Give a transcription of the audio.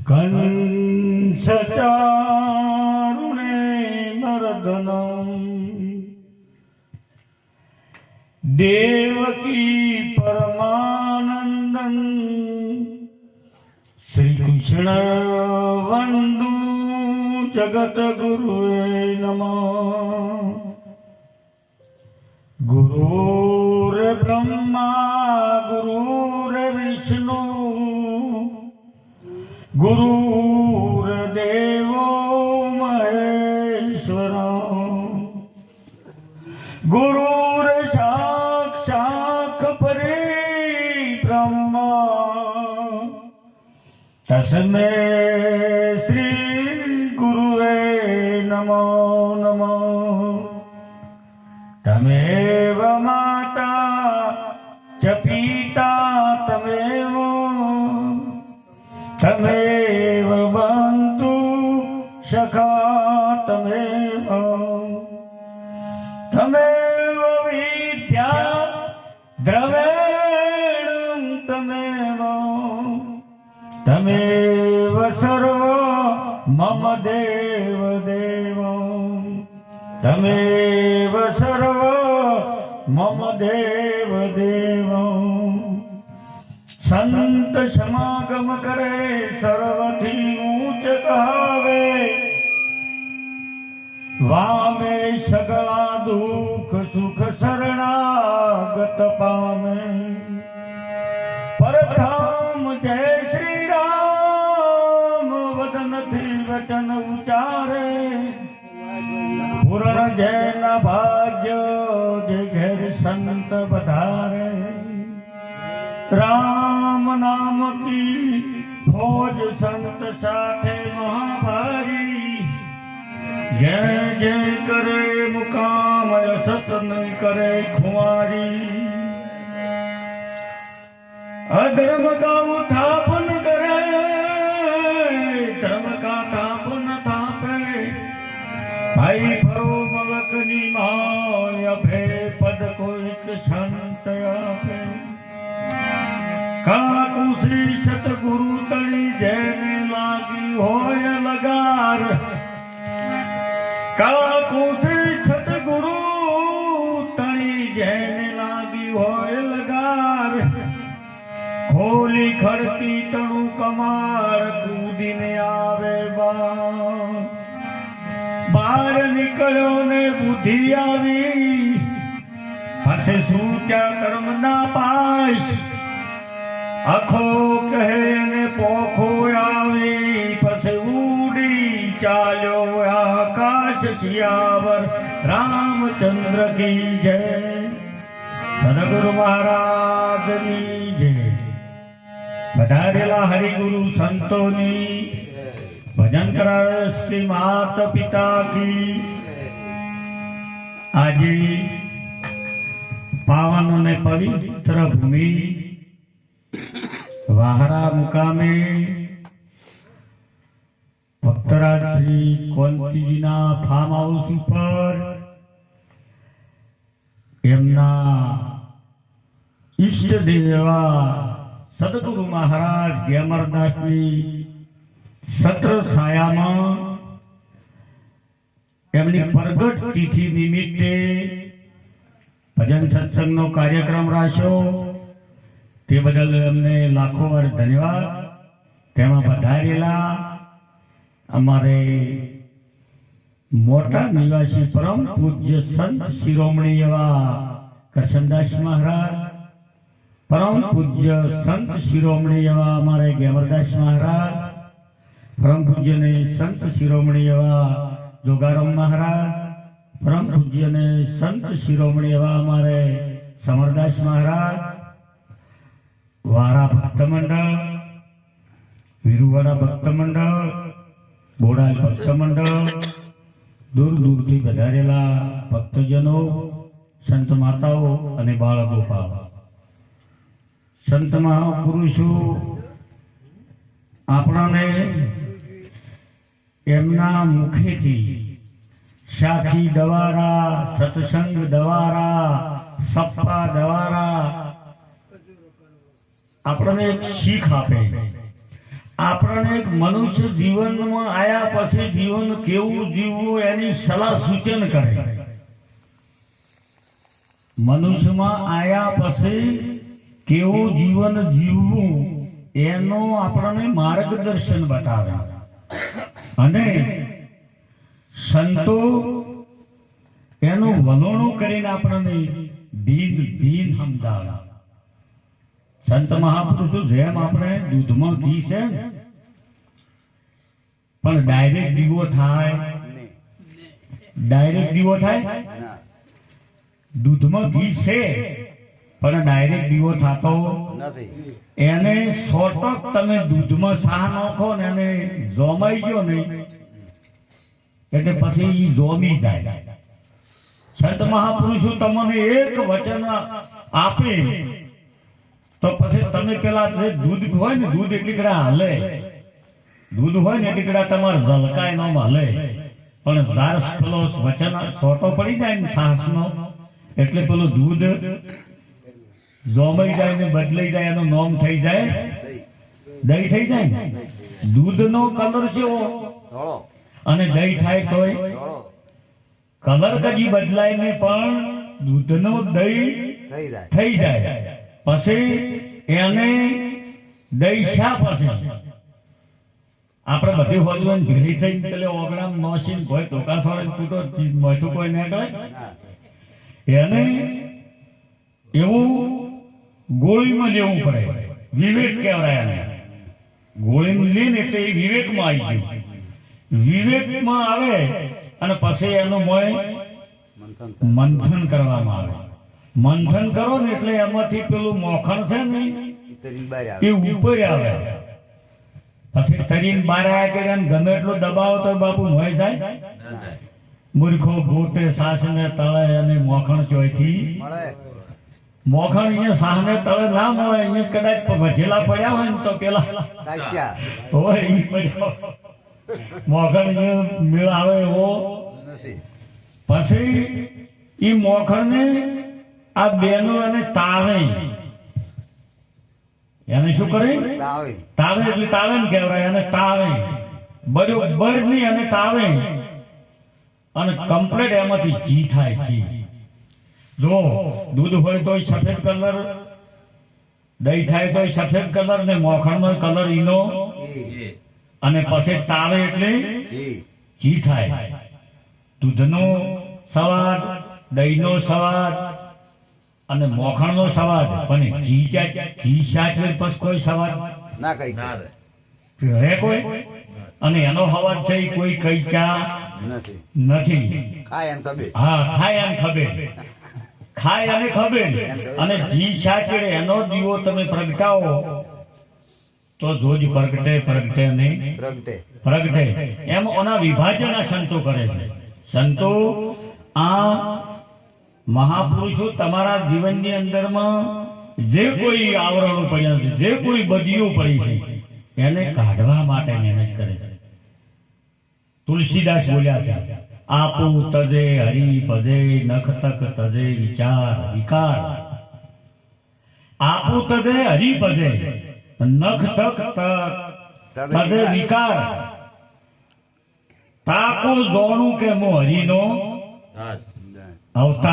કંસચારુણે મર્દનમ દેવકી પરમાનંદન શ્રી કૃષ્ણ વંદુ જગત ગુરુએ નમઃ. ગુરુર બ્રહ્મા ગુરુર વિષ્ણુ ગુરુર દેવો મહેશ્વર ગુરુર સાક્ષાત પરબ્રહ્મ તસ્મૈ શ્રી ગુરુવે નમો નમઃ. તમેવ માતા ચ પિતા તમેવ બંધુ સખા તમેવ વિદ્યા દ્રવેણં તમેવ સર્વ મમ દેવ દેવ તમેવ સર્વ મમ દેવ દેવ. સંત સમાગમ કરે સર્વથી ઊંચ કહાવે વામે સગળા દુઃખ સુખ શરણાગત પામે. પ્રથમ જય શ્રી રામ વદનથી વચન ઉચ્ચારે પૂર્ણ જયના ભાગ્ય જે ઘેર સંત વધારે. રામ નામ કી ફોજ સંત સાથે મહાભારી જય જય કરે મુકામ સત નહીં કરે ખુમારી. અધર્મ કા ઉત્થાપન કરે ધર્મ કા તાપન થાપે. ભાઈ ફરો મલકની માય અભે પદ કોઈક સંત આપે. કળા કુશી સતગુરુ તણી જેને લાગી હોય લગાર. કળા કુશી સતગુરુ તણી જેને લાગી હોય લગાર. ખોલી ખડકી તણું કમાર કૂદીને આવે બાર નીકળ્યો ને બુદ્ધિ આવી. હશે શું ત્યાં કર્મ ના પાસ. આખો કહે ને પોખો આવી પછી ઉડી ચાલ્યો આકાશ શિયાવર. રામચંદ્ર કી જય. સદગુરુ મહારાજની જય. વધારેલા હરિગુરુ સંતોની ભજન કરાવે શ્રી માત પિતા કી. આજે પાવન અને પવિત્ર ભૂમિ વાહરા મુકામે ભક્તરાજ શ્રી કોલતીજીના ફાર્મ હાઉસ ઉપર એમના ઈષ્ટદેવ એવા સદગુરુ મહારાજ ગેમરદાસની સત્ર છાયામાં એમની પ્રગટ તિથિ નિમિત્તે ભજન સત્સંગનો કાર્યક્રમ રાખ્યો. તે બદલ એમને લાખો વાર ધન્યવાદ. તેમાં પધારેલા અમારે મોટા નિવાસી પરમ પૂજ્ય સંત શિરોમણી એવા કરશનદાસ મહારાજ, પરમ પૂજ્ય સંત શિરોમણી એવા અમારે ગેમરદાસ મહારાજ, પરમ પૂજ્ય ને સંત શિરોમણી એવા જોગારામ મહારાજ, પરમ પૂજ્ય ને સંત શિરોમણી એવા અમારે સમરદાસ મહારાજ, વારા ભક્ત મંડળ, વિરુવાડા ભક્ત મંડળ, બોડાલ ભક્ત મંડળ, દૂર દૂરથી વધારેલા ભક્તજનો, સંત માતાઓ અને બાળ ગોપાલ, સંત મહાપુરુષો આપણને એમના મુખેથી સાખી દ્વારા, સત્સંગ દ્વારા, સપ્પા દ્વારા આપણને એક શીખ આપે, આપણને એક મનુષ્ય જીવનમાં આયા પછી જીવન કેવું જીવવું એની સલાહ સૂચન કરે. મનુષ્યમાં આયા પછી કેવું જીવન જીવવું એનો આપણને માર્ગદર્શન બતાવે. અને સંતો એનું વલોણું કરીને આપણને ભીન ભીન સમજાવે. સંત મહાપુરુષો જેમ આપણે દૂધમાં ઘી છે પણ ડાયરેક્ટ દીવો થાય, ડાયરેક્ટ દીવો થાય. દૂધમાં ઘી છે પણ ડાયરેક્ટ દીવો થતો નથી. એને સોટક તમે દૂધમાં શાહ નાખો ને એને જોમાઈ ગયો ને એટલે પછી જોમી જાય. સંત મહાપુરુષો તમને એક વચન આપે તો પછી તમે પેલા જે દૂધ હોય ને, દૂધ એટલી કડા હાલે, દૂધ હોય ને એટલી કડા તમારે ઝલકાય ન હાલે. પણ જાર પેલો વચન સોટો પડી જાય ને સાહસનો એટલે પેલું દૂધ જોમાઈ જાય ને બદલાઈ જાય, એનું નામ થઈ જાય દહીં થઈ જાય. દૂધનો કલર કેવો અને દહીં થાય તોય કલર કદી બદલાય ને પણ દૂધનો દહીં થઈ જાય. પછી એને દહીં શા પછી આપણે બધી હોજુ ભેળી થઈ પેલે ઓગણામ નોશીન કોઈ ટોકા સોળે તૂટો મોટું કોઈ નીકળે. એને એવું ગોળીમાં લેવું પડે, વિવેક કહેવાય એને. ગોળીમાં લઈને એટલે એ વિવેકમાં આવી ગયું. વિવેકમાં આવે અને પછી એનું મોય મંથન કરવામાં આવે. મંથન કરો ને એટલે એમાંથી પેલું મોખણ છે ને એ ઉપર આવે. પછી તરીને બહાર આવ્યા કે ગમે એટલું દબાવો તો બાપુ મોય જાય. મૂર્ખો ગોટે સાસને તળે અને મોખણ ચોયથી મોખણ અહીંયા સાહને તળે ના મળે. અહીંયા કદાચ વજેલા પડ્યા હોય ને તો પેલા હોય ઈ પડ્યા મોખણ અહીંયા મેળ આવે એવો. પછી ઈ મોખણને આ બેનો અને તાવે, એને શું કરે? તાવે એટલે તાવે ને કહેવાય. અને તાવે બરોબર ની અને તાવે અને કમ્પ્લીટ એમાંથી ઘી થાય. ઘી જો દૂધ હોય તો સફેદ કલર, દહીં થાય તો સફેદ કલર ને મોખણનો કલર ઈનો. અને પછી તાવે એટલે ઘી થાય. દૂધનો સ્વાદ, દહીંનો સ્વાદ અને મોખણનો સ્વાદ. પણ ઘી સાથે પછી કોઈ સ્વાદ ના કઈ રહે કોઈ. અને એનો અવાજ છે કોઈ કઈ ચા નથી. હા, ખાય એમ ખબે, ખાય અને ખબે. અને ઘી સાથે એનો દીવો તમે પ્રગટાવો તો જોજ પ્રગટે, પ્રગટે નહીં પ્રગટે. એમ ઓના વિભાજન સંતો કરે છે. સંતો આ મહાપુરુષો તમારા જીવનની અંદરમાં જે કોઈ આવરણો પડ્યા છે, જે કોઈ બદીઓ પડી છે એને કાઢવા માટે મહેનત કરે છે. તુલસીદાસ બોલ્યા છે, આપો તજે હરી ભજે નખ તક તજે વિચાર વિકાર. આપો તજે હરી ભજે નખ તક તજે વિકાર. તાકો જોણું કે મો હરીનો અવતાર.